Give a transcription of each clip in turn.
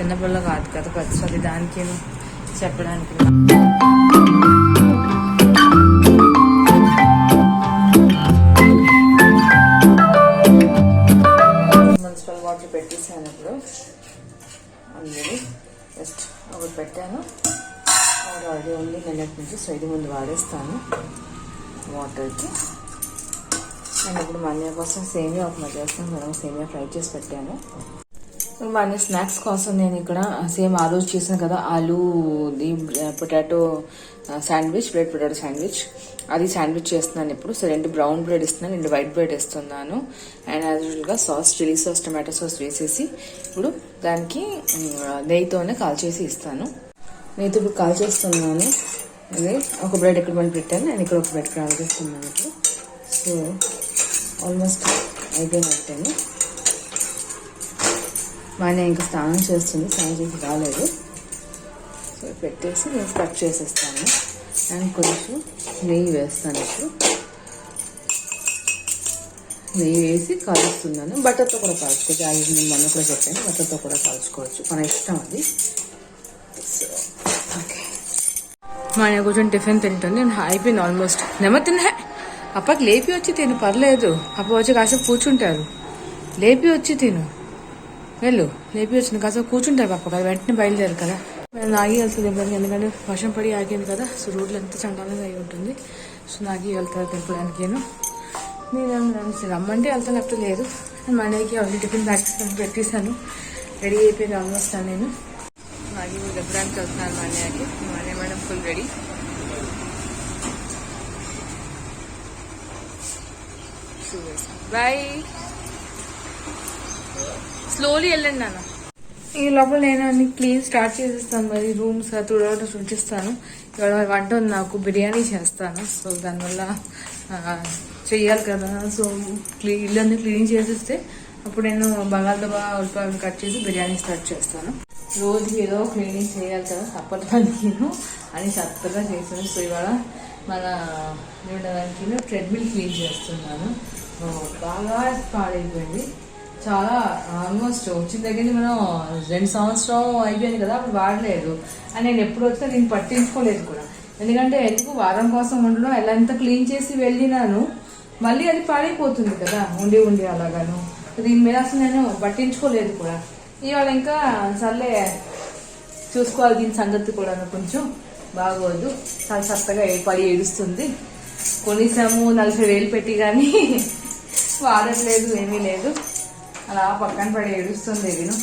చిన్నపిల్ల కాదు కదా ప్రతిసారి దానికి చెప్పడానికి. మున్సిపల్ వాటర్ పెట్టేసాను ఇప్పుడు. అందులో జస్ట్ ఒకటి పెట్టాను, ఆల్రెడీ ఉంది నిన్నటి నుంచి. సో ఇది ముందు వాడేస్తాను వాటర్కి. నేను ఇప్పుడు మా అన్నయ్య కోసం సేమియా ఉప్మా చేస్తాను కదా, సేమియా ఫ్రై చేసి పెట్టాను. మా అన్నయ్య స్నాక్స్ కోసం నేను ఇక్కడ సేమ్ ఆ రోజు చేసాను కదా ఆలూది potato sandwich, bread potato sandwich, అది శాండ్విచ్ చేస్తున్నాను ఇప్పుడు. సో 2 బ్రౌన్ బ్రెడ్ ఇస్తున్నాను, 2 వైట్ బ్రెడ్ ఇస్తున్నాను. అండ్ యాజ్ యూజువల్గా sauce, chilli sauce, tomato sauce వేసేసి ఇప్పుడు దానికి నెయ్యితోనే కాల్చేసి ఇస్తాను. నెయ్యితో ఇప్పుడు కాల్చేస్తున్నాను. ఇది ఒక బ్రెడ్ ఇక్కడ మళ్ళీ పెట్టాను, నేను ఇక్కడ ఒక బ్రెడ్ కాల్చేస్తున్నాను ఇప్పుడు. సో ఆల్మోస్ట్ అయిపోయినట్టాను. మా ఆయన ఇంకా స్నానం చేస్తుంది, స్నానం చేసి రాలేదు. సో పెట్టేసి నేను కట్ చేసేస్తాను. అండ్ కొంచెం నెయ్యి వేస్తాను ఇప్పుడు. నెయ్యి వేసి కాలుస్తున్నాను. బటర్తో కూడా కాల్చుకోవచ్చు, అది నేను మొన్న కూడా చెప్పాను, బటర్తో కూడా కాల్చుకోవచ్చు, మన ఇష్టం అది. సో ఓకే, మా ఆయన కొంచెం టిఫిన్ తింటుంది. నేను అయిపోయింది ఆల్మోస్ట్. నెమ్మదిన్నా అప్పకి లేపి వచ్చి తిను, పర్లేదు. అప్ప వచ్చి కాసేపు కూర్చుంటారు. లేపి వచ్చి తిను, వెళ్ళు. లేపి వచ్చిన కాసేపు కూర్చుంటారు పాప కదా, వెంటనే బయలుదేరు కదా. నేను ఆగి వెళ్తుంది ఇబ్బంది, ఎందుకంటే వర్షం పడి ఆగింది కదా. సో రోడ్లు ఎంత చండాలంగా అయి ఉంటుంది. సో నాగి వెళ్తారు తినడానికి. నేను రమ్మంటే వెళ్తాను, లేకపోతే లేదు. మా అన్నయ్యకి ఆల్రెడీ టిఫిన్ బ్యాగ్స్ పెట్టేశాను, రెడీ అయిపోయింది ఆల్మోస్ట్. నేను నాగి తినడానికి వెళ్తున్నాను మా అన్నయ్యకి. మా అన్నయ్య madam full ready. Bye. Slowly వెళ్ళండి నాన్న. ఈ లోపల నేను అన్ని క్లీన్ స్టార్ట్ చేసేస్తాను. మరి రూమ్స్ తుడవడం ఉంచిస్తాను. ఇవాళ వంట ఉంది నాకు, బిర్యానీ చేస్తాను. సో దానివల్ల చెయ్యాలి కదా. సో ఇల్లు క్లీన్ చేసేస్తే అప్పుడు నేను బంగాళదుంప ఉల్లిపాయలు కట్ చేసి బిర్యానీ స్టార్ట్ చేస్తాను. రోజు ఏదో క్లీనింగ్ చేయాలి కదా, అప్పటికి అని చక్కగా చేస్తాను. సో ఇవాళ మన ఏమిటంటే ట్రెడ్మిల్ క్లీన్ చేస్తున్నాను. బాగా పాడైపోయింది, చాలా ఆల్మోస్ట్ వచ్చిన దగ్గర మనం 2 సంవత్సరం అయిపోయింది కదా, అప్పుడు వాడలేదు. అని నేను ఎప్పుడు వచ్చినా నేను పట్టించుకోలేదు కూడా. ఎందుకంటే ఎందుకు వారం కోసం ఉండడం, ఎలా ఎంత క్లీన్ చేసి వెళ్ళినాను, మళ్ళీ అది పాడైపోతుంది కదా ఉండి అలాగాను. దీని మీద అసలు నేను పట్టించుకోలేదు కూడా. ఇవాళ ఇంకా సర్లే చూసుకోవాలి దీని సంగతి కూడా. కొంచెం బాగోదు, చాలా చక్కగా పడి ఏడుస్తుంది. కొన్నిసాము 40,000 పెట్టి కానీ వాడట్లేదు, ఏమీ లేదు. అలా పక్కన పడి ఏడుస్తుంది. నేను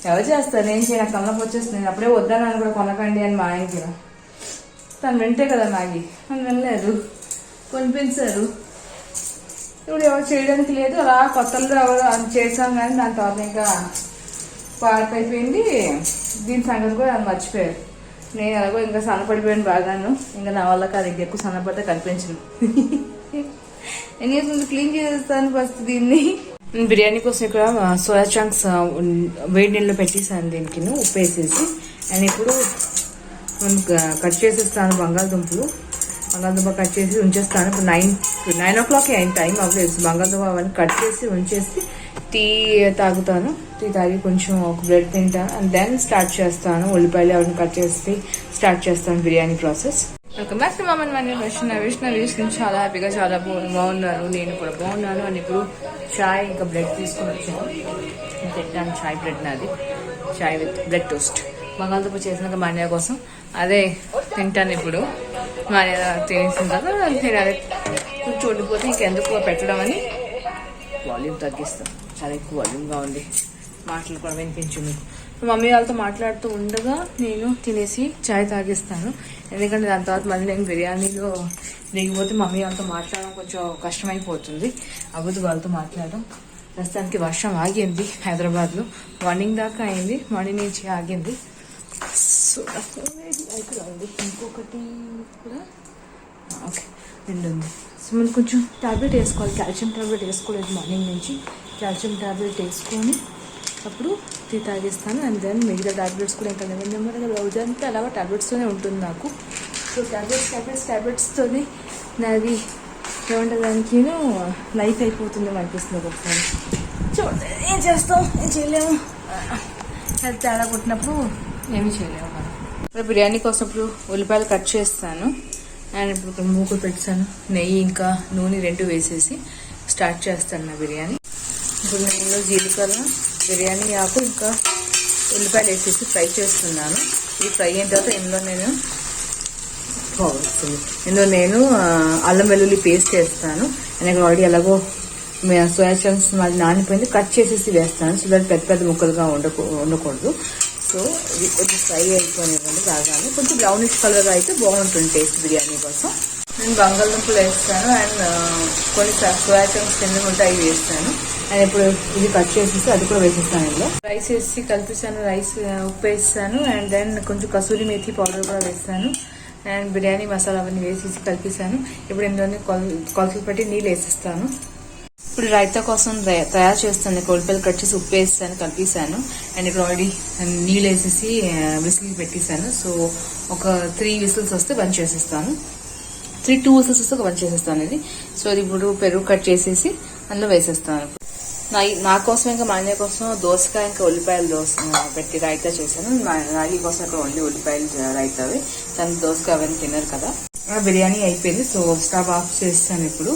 ఎవరు చేస్తారు, నేను చేయను, కళ్ళకి వచ్చేస్తుంది. నేను అప్పుడే వద్దానని కూడా కొనకండి అని మా ఆయనకి. తను వింటే కదా మ్యాగీ, అని వినలేదు, కొనిపించారు. ఇప్పుడు ఎవరు చేయడానికి లేదు. అలా కొత్తలో ఎవరు అది చేసాం కానీ దాని తర్వాత ఇంకా పాడైపోయింది. దీని సంగతి కూడా అది మర్చిపోయారు. నేను అలాగో ఇంకా సన్నపడిపోయాను బాగాను. ఇంకా నా వల్ల కాదు, ఇంకా ఎక్కువ సన్నపడితే కనిపించను. నేను క్లీన్ చేసేస్తాను ఫస్ట్ దీన్ని. బిర్యానీ కోసం ఇక్కడ సోయా చంక్స్ వేడి నీళ్ళు పెట్టేసాను, దీనికి ఉప్పు వేసేసి. అండ్ ఇప్పుడు కట్ చేసేస్తాను బంగాళదుంప కట్ చేసి ఉంచేస్తాను. ఇప్పుడు 9 o'clock అయిన టైం అవ్వలేదు. బంగాళదుంప అవన్నీ కట్ చేసి ఉంచేసి టీ తాగుతాను. టీ తాగి కొంచెం ఒక బ్రెడ్ తింటాను. అండ్ దెన్ స్టార్ట్ చేస్తాను. ఉల్లిపాయలు అవన్నీ కట్ చేసి స్టార్ట్ చేస్తాను biryani process. Welcome back to మామన్ money Vaishnavi. చాలా హ్యాపీగా, చాలా బాగున్నారు. నేను కూడా బాగున్నాను. అని ఇప్పుడు చాయ్ ఇంకా బ్రెడ్ తీసుకుని వచ్చాను. నేను తింటాను చాయ్, బ్రెడ్ నాది. చాయ్ విత్ బ్రెడ్ టోస్ట్. బంగాళదుంప చేసినాక మా అన్నయ్య కోసం అదే తింటాను ఇప్పుడు. మా అన్నయ్య తినేసిన తర్వాత నేను అదే కొంచెం ఉండిపోతే ఇంకెందుకు పెట్టడం అని వాల్యూమ్ తగ్గిస్తాను. చాలా ఎక్కువ వాల్యూమ్గా ఉంది, మాటలు కూడా వినిపించు మీకు. మమ్మీ వాళ్ళతో మాట్లాడుతూ ఉండగా నేను తినేసి చాయ్ తాగిస్తాను. ఎందుకంటే దాని తర్వాత మళ్ళీ నేను బిర్యానీలో దిగిపోతే మమ్మీ వాళ్ళతో మాట్లాడడం కొంచెం కష్టమైపోతుంది. అవ్వదు వాళ్ళతో మాట్లాడడం. ప్రస్తుతానికి వర్షం ఆగింది హైదరాబాద్లో. మార్నింగ్ దాకా అయింది, మార్నింగ్ నుంచి ఆగింది. సో ఉంది ఇంకొకటి కూడా ఓకే నిండుంది. సో మనం కొంచెం టాబ్లెట్ వేసుకోవాలి, కాల్షియం టాబ్లెట్ వేసుకోలేదు మార్నింగ్ నుంచి. కాల్షియం టాబ్లెట్ వేసుకొని అప్పుడు టీ తాగిస్తాను. అండ్ దెన్ మిగతా టాబ్లెట్స్ కూడా ఇంకా నెమ్మదిగా రోజంతా అలాగా టాబ్లెట్స్తోనే ఉంటుంది నాకు. సో టాబ్లెట్స్తోనే నాది ఏమంటే దానికి లైఫ్ అయిపోతుంది అనిపిస్తుంది ఒకసారి. చూడండి, ఏం చేస్తాం, ఏం చేయలేము. హెల్త్ తేడా కొట్టినప్పుడు ఏమీ చేయలేము మనం. ఇప్పుడు బిర్యానీ కోసం ఇప్పుడు ఉల్లిపాయలు కట్ చేస్తాను. అండ్ ఇప్పుడు మూకులు పెట్టాను. నెయ్యి ఇంకా నూనె 2 వేసేసి స్టార్ట్ చేస్తాను నా బిర్యానీ. ఇప్పుడు నేను జీలకర్ర, బిర్యానీ ఆకు ఇంకా ఉల్లిపాయలు వేసేసి ఫ్రై చేస్తున్నాను. ఇది ఫ్రై అయిన తర్వాత ఇందులో నేను అల్లం వెల్లుల్లి పేస్ట్ వేస్తాను. నేను ఆల్రెడీ ఎలాగో సోయా చంక్స్ మళ్ళీ నానిపోయింది, కట్ చేసేసి వేస్తాను. సో దాన్ని పెద్ద పెద్ద ముక్కలుగా ఉండకూడదు. సో ఇది కొంచెం ఫ్రై అయిపోయినవ్వండి బాగానే. కొంచెం బ్రౌనిష్ కలర్గా అయితే బాగుంటుంది టేస్ట్ బిర్యానీ కోసం. నేను బంగాళదుంపలు వేస్తాను అండ్ కొన్ని సోయా చంక్స్ కింద ఉంటాయి అవి వేస్తాను. అండ్ ఇప్పుడు ఇది కట్ చేసేసి అది కూడా వేసేస్తాను. ఇందులో రైస్ వేసి కలిపేసాను. రైస్ ఉప్పు వేస్తాను అండ్ దెన్ కొంచెం కసూరి మేథి పౌడర్ కూడా వేస్తాను. అండ్ బిర్యానీ మసాలా అవన్నీ వేసేసి కలిపేసాను. ఇప్పుడు ఇందులోనే కొలతలు పెట్టి నీళ్ళు వేసేస్తాను. ఇప్పుడు రైతా కోసం తయారు చేస్తాను. ఉల్లిపాయలు కట్ చేసి ఉప్పు వేస్తాను, కలిపేసాను. అండ్ ఇప్పుడు ఆల్రెడీ నీళ్ళు వేసేసి విసిల్ పెట్టేశాను. సో ఒక 3 విసిల్స్ వస్తే బంద్ చేసేస్తాను. 2 విసిల్స్ వస్తే బంద్ చేసేస్తాను ఇది. సో ఇది ఇప్పుడు పెరుగు కట్ చేసేసి అందులో వేసేస్తాను. నా కోసం ఇంకా మా అన్నయ్య కోసం దోసకాయ ఇంకా ఉల్లిపాయలు పెట్టి రైతా చేశాను. నాగి కోసం ఇక్కడ ఓన్లీ ఉల్లిపాయలు రైతావి. తను దోసకాయ అవన్నీ తిన్నారు కదా. బిర్యానీ అయిపోయింది. సో స్టవ్ ఆఫ్ చేస్తాను. ఇప్పుడు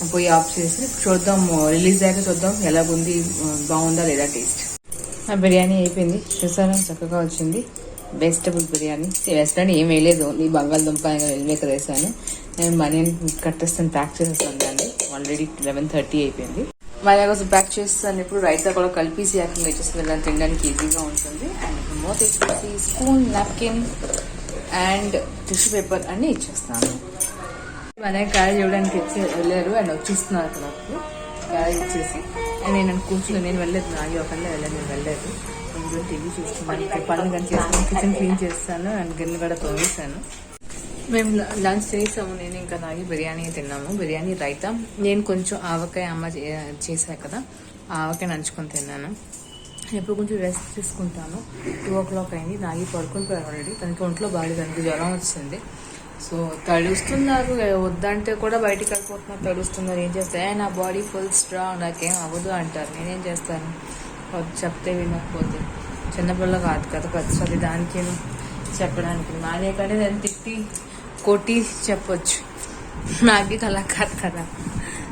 పొయ్యి ఆఫ్ చేసి చూద్దాం, రిలీజ్ అయ్యాక చూద్దాం ఎలాగుంది, బాగుందా లేదా టేస్ట్. నా బిర్యానీ అయిపోయింది. చూసాను చక్కగా వచ్చింది. వెజిటబుల్ బిర్యానీ. వెజిటబుల్ ఏం వేయలేదు, ఓన్లీ బంగాళదుంప వెల్లిమేకర్ వేసాను. నేను మనీ కట్టేస్తాను, ప్యాక్ చేసేస్తాను దాన్ని. ఆల్రెడీ 11:30 అయిపోయింది. మళ్ళీ కోసం ప్యాక్ చేస్తాను. ఇప్పుడు రైతా కూడా కలిపేసి యాక్టింగ్ వచ్చేసి వెళ్ళాలి, తినడానికి ఈజీగా ఉంటుంది. అండ్ మూత వేసి spoon, napkin and tissue paper అన్ని ఇచ్చేస్తాను. మన క్యారేజ్ ఇవ్వడానికి వెళ్ళారు అండ్ వచ్చేస్తున్నారు అక్కడ. అప్పుడు క్యారేజ్ ఇచ్చేసి అండ్ నేను కూర్చుని నేను వెళ్ళలేదు, నాగి ఒకళ్ళే వెళ్ళాను, నేను వెళ్ళలేదు. కొంచెం టీవీ చూస్తున్నాను, పనులు కానీ చేస్తాను, కిచెన్ క్లీన్ చేస్తాను అండ్ గిన్నెలు కూడా తోమేశాను. మేము లంచ్ చేసాము. నేను ఇంకా నాగి బిర్యానీ తిన్నాము. బిర్యానీ రైతా. నేను కొంచెం ఆవకాయ అమ్మ చేశాను కదా, ఆవకాయ నంచుకొని తిన్నాను. ఎప్పుడు కొంచెం రెస్ట్ తీసుకుంటాను. 2 o'clock అయింది. నాగి పడుకుని పోయాను ఆల్రెడీ. తనకి ఒంట్లో బాగాలేదు, తనకి జ్వరం వచ్చింది. సో తడుస్తున్నారు, వద్దంటే కూడా బయటికి వెళ్ళిపోతున్నారు, తడుస్తున్నారు. ఏం చేస్తారు, నా బాడీ ఫుల్ స్ట్రాంగ్, నాకేం అవ్వదు అంటారు. నేనేం చేస్తాను, చెప్తే వినకపోతే. చిన్నపిల్ల కాదు కదా, ప్రతిసారి దానికి చెప్పడానికి మానే కంటే దాన్ని తిట్టి కొట్టి చెప్పొచ్చు. నాకే అలా కాదు కదా.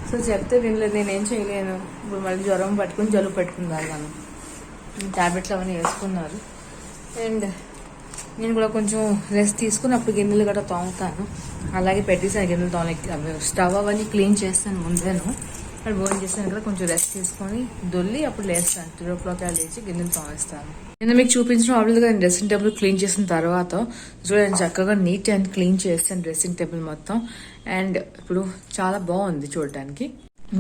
సో చెప్తే వినలేదు, నేనేం చేయలేను. ఇప్పుడు మళ్ళీ జ్వరం పట్టుకుని జలుబు పెట్టుకున్నారు. మనం ట్యాబ్లెట్లు అవన్నీ వేసుకున్నారు. అండ్ నేను కూడా కొంచెం రెస్ట్ తీసుకుని అప్పుడు గిన్నెలు గట్రా తోముతాను. అలాగే పెట్టేసాను గిన్నెలు తోమలకి. స్టవ్ అవన్నీ క్లీన్ చేస్తాను ముందేను. అక్కడ భోజనం చేస్తాను కదా, కొంచెం రెస్ట్ తీసుకొని దొల్లి అప్పుడు లేస్తాను. 3 o'clock లేచి గిన్నెలు తోమేస్తాను. నేను మీకు చూపించిన ఆల్రెడీగా నేను డ్రెస్సింగ్ టేబుల్ క్లీన్ చేసిన తర్వాత చూడండి చక్కగా నీట్ అండ్ క్లీన్ చేస్తాను డ్రెస్సింగ్ టేబుల్ మొత్తం. అండ్ ఇప్పుడు చాలా బాగుంది చూడటానికి,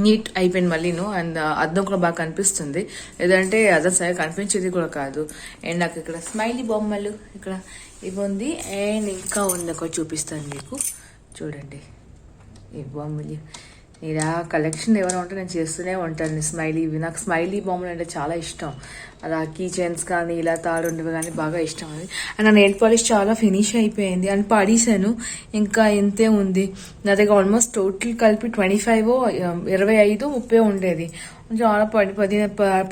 నీట్ అయిపోయింది మళ్ళీను. అండ్ అద్దం కూడా బాగా కనిపిస్తుంది, లేదంటే అద్దం సరిగా కనిపించేది కూడా కాదు. అండ్ నాకు ఇక్కడ స్మైలీ బొమ్మలు ఇక్కడ ఇవి ఉంది. అండ్ ఇంకా ఉంది, ఒక చూపిస్తాను మీకు చూడండి ఈ బొమ్మలు. నేను ఆ కలెక్షన్ ఎవరైనా ఉంటే నేను చేస్తూనే ఉంటాను స్మైలీ. నాకు స్మైలీ బొమ్మలు అంటే చాలా ఇష్టం. అలా కీ చైన్స్ కానీ ఇలా తాడు ఉండేవి కానీ బాగా ఇష్టం అది. అండ్ నా నెయిల్ పాలిష్ చాలా ఫినిష్ అయిపోయింది అని పడేసాను, ఇంకా ఇంతే ఉంది నా దగ్గర. ఆల్మోస్ట్ టోటల్ కలిపి 25, 25, 30 ఉండేది. చాలా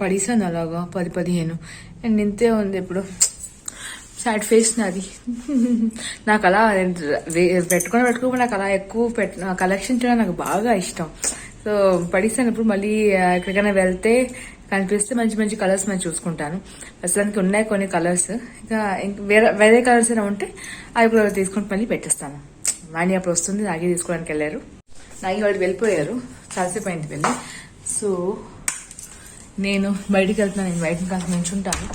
పడేసాను అలాగా 10-15. అండ్ ఇంతే ఉంది ఇప్పుడు. సాడ్ ఫేస్ నాది. నాకు అలా పెట్టుకుని నాకు అలా ఎక్కువ కలెక్షన్ చేయడం నాకు బాగా ఇష్టం. సో పడిస్తాను. ఇప్పుడు మళ్ళీ ఎక్కడికైనా వెళ్తే కనిపిస్తే మంచి మంచి కలర్స్ మనం చూసుకుంటాను. ప్రస్తుతానికి ఉన్నాయి కొన్ని కలర్స్. ఇంకా వేరే కలర్స్ అయినా ఉంటే అవి కూడా తీసుకొని మళ్ళీ పెట్టేస్తాను. వాణి అప్పుడు వస్తుంది, నాగి తీసుకోవడానికి వెళ్ళారు. నాగి వాళ్ళు వెళ్ళిపోయారు, చాలాసేపు అయింది వెళ్ళి. సో నేను బయటికి వెళ్తున్నాను. నేను బయటకు కాస్త నించుంటాను,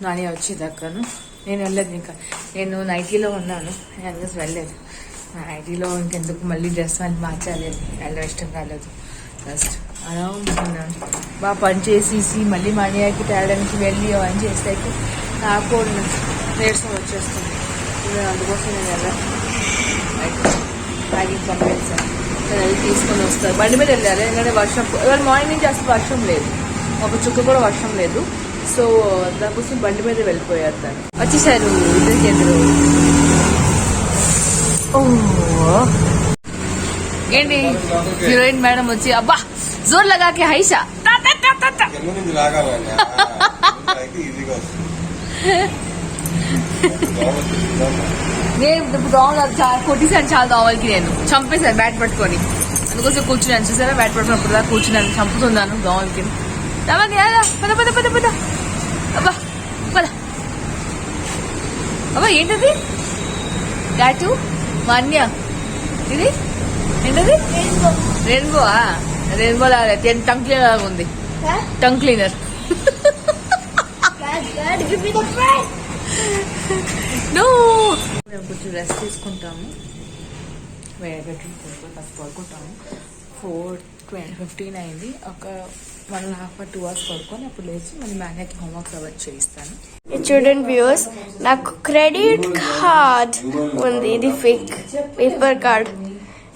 నాని వచ్చి దగ్గరను. నేను వెళ్ళలేదు, ఇంకా నేను నైటీలో ఉన్నాను. నేను అందుకే వెళ్ళలేదు. నైటీలో ఇంకెందుకు మళ్ళీ డ్రెస్ అని మార్చాలి, వెళ్ళడం ఇష్టం కాలేదు. జస్ట్ అలా ఉంటున్నాను. బాగా పని చేసేసి మళ్ళీ మణియాకి తేడానికి వెళ్ళి అవన్నీ చేసాక నాకు నీరసం వచ్చేస్తుంది. అందుకోసం నేను వెళ్ళాను. బ్యాగింగ్ పంపించాను, నేను వెళ్ళి తీసుకొని వస్తాను. బండి మీద వెళ్ళాలి, ఎందుకంటే వర్షం ఇవాళ మార్నింగ్ నుంచి అసలు వర్షం లేదు, ఒక చుక్క కూడా వర్షం లేదు. సో దానికోసం బండి మీద వెళ్ళిపోయారు. తను వచ్చేసారు ఇద్దరు. ఏంటి హీరోయిన్ మేడం వచ్చి అబ్బా జోర్ లగాకే హైషా నేను దోమలు చాలా కొట్టిసాను, చాలా దోమలకి నేను చంపేశాను బ్యాట్ పట్టుకొని. అందుకోసం కూర్చున్నాను, చూసారా బ్యాట్ పట్టుకున్నప్పుడు దాకా కూర్చున్నాను, చంపుతున్నాను దోమలకి. పద పద పద పద. అబ్బా పద. అబ్బా ఏంటది టాటూ? మా అన్య ఇది ఏంటది? రెయిన్బో. రెయిన్బో లాగా టంగ్ క్లీనర్ లాగా ఉంది. Tongue cleaner. మేము కొంచెం రెస్ట్ తీసుకుంటాము, పడుకుంటాము. 4:15 అయింది. ఒక 1.5 or 2 hours పడుకొని అప్పుడు లేచి మళ్ళీ మ్యాన్యాకి హోంవర్క్ అవర్ చేయిస్తాను. చూడండి వ్యూవర్స్, నాకు క్రెడిట్ కార్డ్ ఉంది, ఇది ఫేక్ పేపర్ కార్డ్.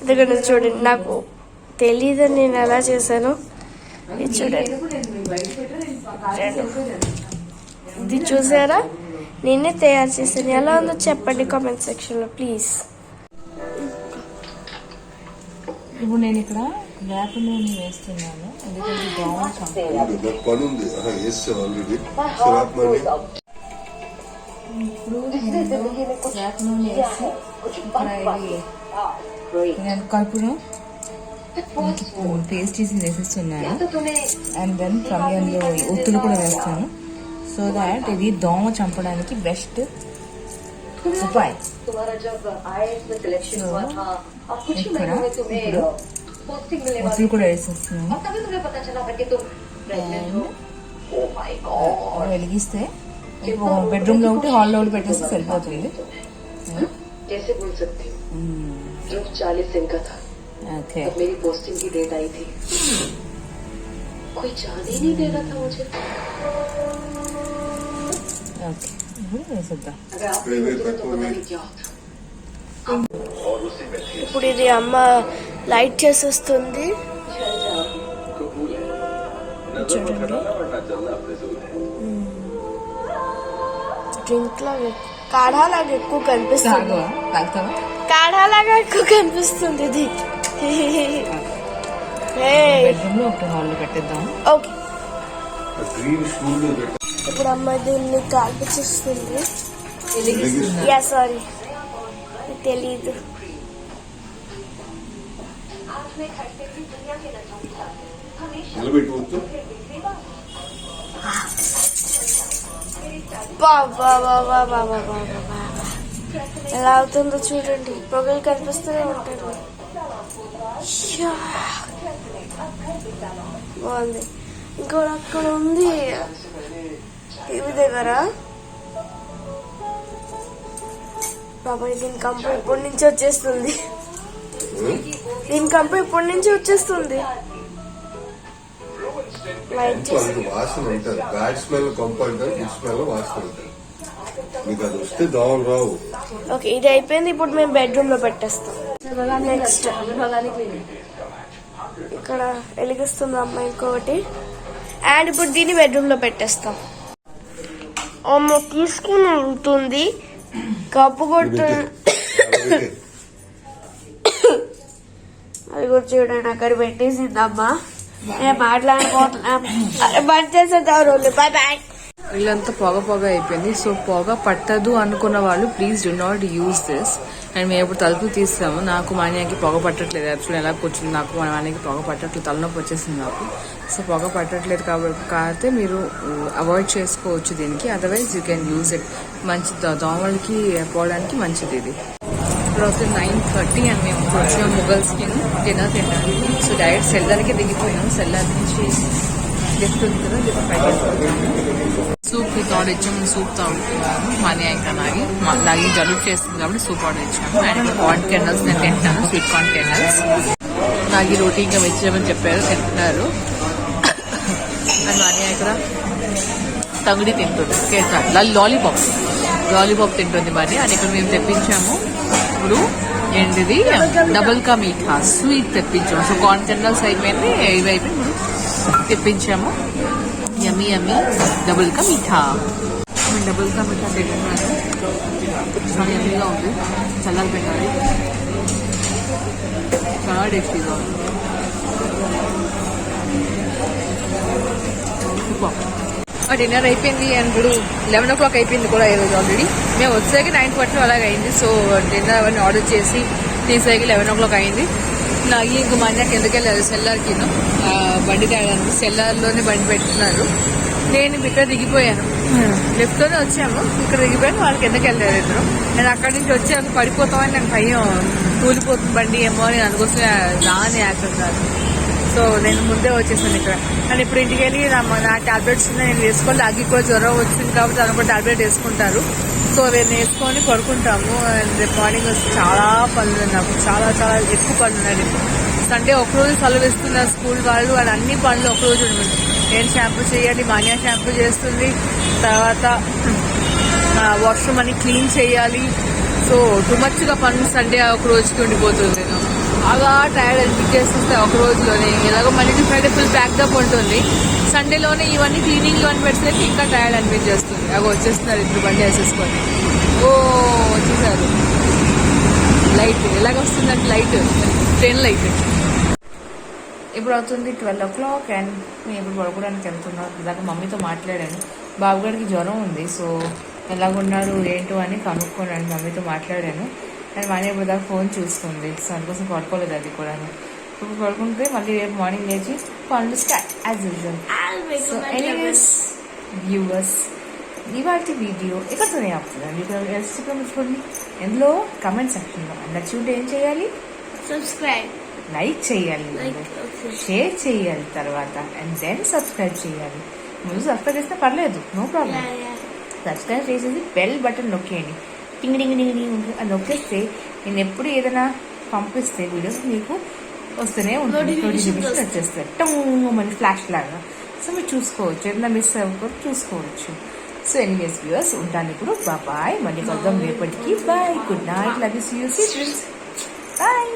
ఎందుకంటే చూడండి, నాకు తెలీదని నేను ఎలా చేశాను. ఇది చూడండి, ఇది చూసారా, నేనే తయారు చేశాను. ఎలా ఉందో చెప్పండి కామెంట్ సెక్షన్లో ప్లీజ్. ఇప్పుడు నేను ఇక్కడ వేప నూనె వేస్తున్నాను, ఎందుకంటే దోమ ఇప్పుడు వేప నూనె వేసి నేను కలుపును పేస్ట్ చేసి వేసేస్తున్నాను. అండ్ దెన్ కమియన్లో ఒత్తులు కూడా వేస్తాను, సో దాట్ ఇది దోమ చంపడానికి బెస్ట్ ఉపాయం. ఇక్కడ ఇప్పుడు ఒత్తులు కూడా వేసేస్తున్నాను. వెలిగిస్తే బెడ్రూమ్ లో ఒకటి, హాల్లో ఒకటి పెట్టేస్తే సరిపోతుంది. ఓకే, मेरी पोस्टिंग की डेट आई थी, कोई जाने ही नहीं दे रहा था मुझे. ఓకే, ఇప్పుడు వేసేద్దాం. ఇప్పుడు ఇది అమ్మ లైట్ చేసేస్తుంది. చూడండి, డ్రింక్ లాగా కాఢా లాగా ఎక్కువ కనిపిస్తుంది. కాఢా లాగా ఎక్కువ కనిపిస్తుంది ఇది. ఓకే, ఇప్పుడు అమ్మ దీన్ని కాల్పించేస్తుంది. సారీ, తెలీదు. ఎలా అవుతుందో చూడండి, పొగలు కనిపిస్తూనే ఉంటారు. బాగుంది. ఇంకోటి అక్కడ ఉంది టీవీ దగ్గర. బాబాయ్, దీని కంప ఇప్పటి నుంచి వచ్చేస్తుంది. దీని కంప ఇప్పటి నుంచి వచ్చేస్తుంది. లైట్ చేసి వాసన ఉంటుంది, బ్యాడ్ స్మెల్ కంప ఉంటుంది, గుడ్ స్మెల్ వాసన ఉంటుంది. మీకు అది వస్తే దోమలు రావు. ఓకే, ఇది అయిపోయింది. ఇప్పుడు మేము బెడ్రూమ్ లో పెట్టేస్తాం. నెక్స్ట్ ఇక్కడ వెలిగిస్తుంది అమ్మ ఇంకొకటి. అండ్ ఇప్పుడు దీన్ని బెడ్రూమ్ లో పెట్టేస్తాం. అమ్మ తీసుకుని ఉంటుంది, కప్పు కొట్టు. అది కూడా చూడండి, అక్కడ పెట్టేసింది అమ్మ. నేను మాట్లాడుకోవట్లే, బంద్ చేసేద్దాం. Bye bye. ఇల్లంతా పొగ అయిపోయింది. సో పొగ పట్టదు అనుకున్న వాళ్ళు please do not use this. And మేము ఇప్పుడు తలుపులు తీస్తాము. నాకు మాన్యాకి పొగ పట్టట్లేదు, యాక్చువల్లీ ఎలా కూర్చుంది, నాకు మాన్యాకి పొగ పట్టట్లేదు, తలనొప్పి వచ్చేసింది నాకు. సో పొగ పట్టట్లేదు కాబట్టి మీరు అవాయిడ్ చేసుకోవచ్చు దీనికి. Otherwise you can use it. మంచి దోమలకి పోవడానికి మంచిది ఇది. ఇప్పుడు వస్తుంది 9:30 అండ్ మేము వచ్చాము ముగల్స్కి డిన్నర్ తినడానికి. సో డైరెక్ట్ సెల్లర్కి దిగిపోయాము. సెల్లర్ నుంచి లిఫ్ట్ ఉంది కదా, లిఫ్ట్ పైకి సూప్ ఆర్డర్ ఇచ్చాము. సూప్ తాగుతున్నాను మాన్యా ఇంకా నాకు జలుబు చేస్తుంది కాబట్టి సూప్ ఆర్డర్ ఇచ్చాము. అండ్ ఇక్కడ కార్న్ కెండల్స్ నేను తింటాను, స్వీట్ కార్న్ కెండల్స్. నాకు రోటీ ఇంకా వెజిటేబుల్ చెప్పారు, తింటున్నారు. అండ్ మాన్యా ఇక్కడ తంగిడి తింటుంది, లాలీపాప్ తింటుంది మాన్యా. అండ్ ఇక్కడ మేము తెప్పించాము ఇప్పుడు ఏంటిది double ka meetha sweet తెప్పించాము. So corn కెండల్స్ అయిపోయింది, ఇవి అయిపోయింది, తెప్పించాము. యమ్మీ యమ్మీ డబుల్ కా మీఠా. డబుల్ కా మీఠా తింటున్నాను, చాలా యమ్మీగా ఉంది. చల్లారి పెట్టాలి, చాలా టేస్టీగా ఉంది. డిన్నర్ అయిపోయింది అండ్ ఇప్పుడు 11 o'clock అయిపోయింది కూడా ఈరోజు ఆల్రెడీ. మేము వచ్చాక 9:40 అలాగ అయింది. సో డిన్నర్ అవన్నీ ఆర్డర్ చేసి తీసేకి 11 o'clock అయింది. నాకు ఇంక మా అన్నకి ఎందుకు వెళ్ళారు సెల్లార్కి బండి తేడానికి. సెల్లార్లోనే బండి పెట్టుకున్నారు. నేను ఇక్కడ దిగిపోయాను, లెఫ్ట్లోనే వచ్చాము, ఇక్కడ దిగిపోయాను. వాళ్ళకి ఎందుకు వెళ్ళారు ఇద్దరు. నేను అక్కడి నుంచి వచ్చాక పడిపోతామని నాకు భయం, కూలిపోతుంది బండి ఏమో అని అందుకోసం రాని యాక్టర్. సో నేను ముందే వచ్చేసాను ఇక్కడ. అండ్ ఇప్పుడు ఇంటికి వెళ్ళి నా టాబ్లెట్స్ నేను వేసుకోవాలి. అగ్గి కూడా జ్వరం వచ్చింది కాబట్టి తను కూడా టాబ్లెట్ వేసుకుంటారు. సో నేను వేసుకొని పడుకుంటాము. అండ్ రేపు మార్నింగ్ వస్తే చాలా పనులు నాకు, చాలా చాలా ఎక్కువ పనులు ఉన్నాయి రేపు. సండే ఒకరోజు సెలవు ఇస్తున్నారు స్కూల్ వాళ్ళు. అండ్ అన్ని పనులు ఒకరోజు ఉంటుంది. నేను షాంపూ చేయాలి, మాన్యా షాంపూ చేస్తుంది, తర్వాత వాష్రూమ్ అని క్లీన్ చేయాలి. సో టూ మచ్గా పనులు సండే ఒక రోజుకి ఉండిపోతుంది. నేను బాగా టైర్డ్ అనిపించేస్తే ఒక రోజులోనే. ఎలాగో మండే టు ఫ్రైడే ఫుల్ ప్యాక్డప్ ఉంటుంది. సండేలోనే ఇవన్నీ క్లీనింగ్ ఇవన్నీ పెడితే ఇంకా టైర్డ్ అనిపించేస్తుంది. అవి వచ్చేస్తున్నారు ఇద్దరు బండి వేసేసుకొని. ఓ వచ్చేసారు. లైట్ ఎలాగ వస్తుందంటే లైట్ ట్రైన్ లైట్. ఇప్పుడు అవుతుంది 12 o'clock అండ్ మేము ఇప్పుడు పడుకోవడానికి వెళ్తున్నాం. ఇలాగ మమ్మీతో మాట్లాడాను. బాబుగారికి జ్వరం ఉంది, సో ఎలాగున్నారు ఏంటో అని కనుక్కోండి. మమ్మీతో మాట్లాడాను. అండ్ మనీ ఇప్పుడు దాకా ఫోన్ చూసుకుంది. సో అందుకోసం పడుకోలేదు అది కూడా. ఇప్పుడు పడుకుంటే మళ్ళీ రేపు మార్నింగ్ లేచి పనులు start as usual. So anyways viewers, ఇవాళ వీడియో ఎక్కడితోనే ఆపుతున్నాను. మీకు ఎల్స్టాగ్రామ్ చూడండి, ఎందులో కమెంట్ సెక్షన్లో నచ్చుంటే ఏం చేయాలి? సబ్స్క్రైబ్, లైక్ చేయాలి, షేర్ చేయాలి, తర్వాత అండ్ దెన్ సబ్స్క్రైబ్ చేయాలి. ముందు సబ్స్క్రైబ్ చేస్తే పర్లేదు, నో ప్రాబ్లం. సబ్స్క్రైబ్ చేసేసి బెల్ బటన్ నొక్కేయండి. టింగ్ టింగ్ టింగ్ టింగ్ ఉంటుంది. అది నొక్కేస్తే నేను ఎప్పుడు ఏదైనా పంపిస్తే వీడియోస్ మీకు వస్తూనే ఉంటుంది. నోటిఫికేషన్ వచ్చేస్తాయి టంగ్ మళ్ళీ ఫ్లాష్ లాగా. సో మీరు చూసుకోవచ్చు, ఏదైనా మిస్ అవ్వకూడదు చూసుకోవచ్చు. సో ఎనీవేస్ వ్యూవర్స్ ఉంటాను ఇప్పుడు. బాయ్, మళ్ళీ కలుద్దాం రేపటికి. Bye, good night, love you, see you, bye.